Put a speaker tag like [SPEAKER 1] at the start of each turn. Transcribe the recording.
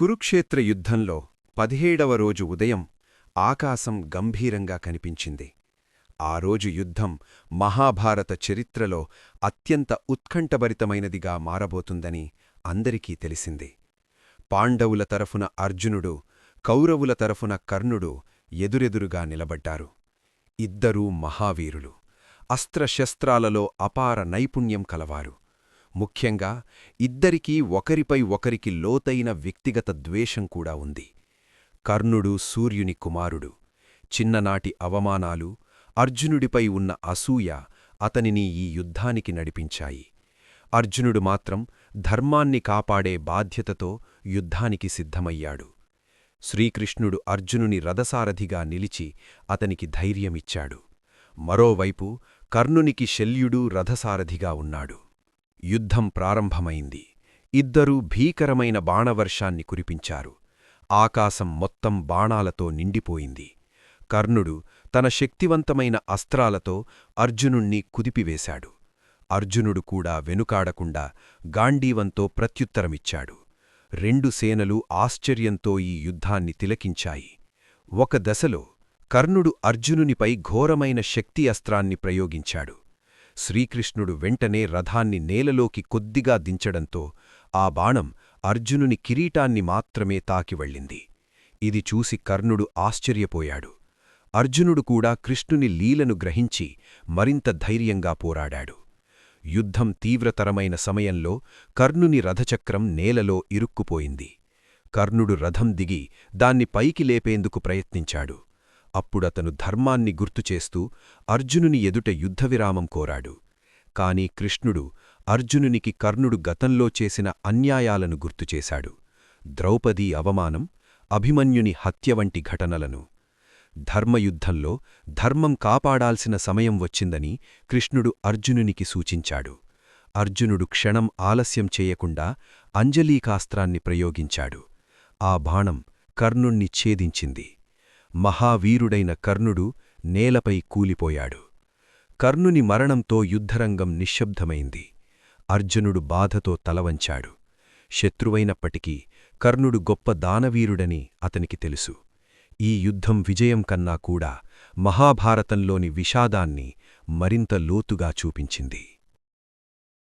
[SPEAKER 1] కురుక్షేత్ర యుద్ధంలో 17వ రోజు ఉదయం ఆకాశం గంభీరంగా కనిపించింది. ఆ రోజు యుద్ధం మహాభారత చరిత్రలో అత్యంత ఉత్కంఠభరితమైనదిగా మారబోతుందని అందరికీ తెలిసింది. పాండవుల తరఫున అర్జునుడు, కౌరవుల తరఫున కర్ణుడు ఎదురెదురుగా నిలబడ్డారు. ఇద్దరూ మహావీరులు, అస్త్రశస్త్రాలలో అపార నైపుణ్యం కలవారు. ముఖ్యంగా ఇద్దరికీ ఒకరిపై ఒకరికి లోతైన వ్యక్తిగత ద్వేషం కూడా ఉంది. కర్ణుడు సూర్యుని కుమారుడు. చిన్ననాటి అవమానాలు, అర్జునుడిపై ఉన్న అసూయ అతనిని ఈ యుద్ధానికి నడిపించాయి. అర్జునుడు మాత్రం ధర్మాన్ని కాపాడే బాధ్యతతో యుద్ధానికి సిద్ధమయ్యాడు. శ్రీకృష్ణుడు అర్జునుని రథసారథిగా నిలిచి అతనికి ధైర్యమిచ్చాడు. మరోవైపు కర్ణునికి శల్యుడు రథసారథిగా ఉన్నాడు. యుద్ధం ప్రారంభమైంది. ఇద్దరూ భీకరమైన బాణవర్షాన్ని కురిపించారు. ఆకాశం మొత్తం బాణాలతో నిండిపోయింది. కర్ణుడు తన శక్తివంతమైన అస్త్రాలతో అర్జునుణ్ణి కుదిపివేశాడు. అర్జునుడు కూడా వెనుకాడకుండా గాండీవంతో ప్రత్యుత్తరమిచ్చాడు. రెండు సేనలు ఆశ్చర్యంతో ఈ యుద్ధాన్ని తిలకించాయి. ఒక దశలో కర్ణుడు అర్జునునిపై ఘోరమైన శక్తి అస్త్రాన్ని ప్రయోగించాడు. శ్రీకృష్ణుడు వెంటనే రథాన్ని నేలలోకి కొద్దిగా దించడంతో ఆ బాణం అర్జునుని కిరీటాన్ని మాత్రమే తాకివెళ్ళింది. ఇది చూసి కర్ణుడు ఆశ్చర్యపోయాడు. అర్జునుడు కూడా కృష్ణుని లీలను గ్రహించి మరింత ధైర్యంగా పోరాడాడు. యుద్ధం తీవ్రతరమైన సమయంలో కర్ణుని రథచక్రం నేలలో ఇరుక్కుపోయింది. కర్ణుడు రథం దిగి దాన్ని పైకి లేపేందుకు ప్రయత్నించాడు. అప్పుడతను ధర్మాన్ని గుర్తుచేస్తూ అర్జునుని ఎదుట యుద్ధవిరామం కోరాడు. కాని కృష్ణుడు అర్జునునికి కర్ణుడు గతంలో చేసిన అన్యాయాలను గుర్తుచేశాడు. ద్రౌపదీ అవమానం, అభిమన్యుని హత్య వంటి ఘటనలను. ధర్మయుద్ధంలో ధర్మం కాపాడాల్సిన సమయం వచ్చిందని కృష్ణుడు అర్జునునికి సూచించాడు. అర్జునుడు క్షణం ఆలస్యం చేయకుండా అంజలీకాస్త్రాన్ని ప్రయోగించాడు. ఆ బాణం కర్ణుణ్ణి ఛేదించింది. మహావీరుడైన కర్ణుడు నేలపై కూలిపోయాడు. కర్ణుని మరణంతో యుద్ధరంగం నిశ్శబ్దమైంది. అర్జునుడు బాధతో తలవంచాడు. శత్రువైనప్పటికీ కర్ణుడు గొప్ప దానవీరుడని అతనికి తెలుసు. ఈ యుద్ధం విజయం కన్నా కూడా మహాభారతంలోని విషాదాన్ని మరింత లోతుగా చూపించింది.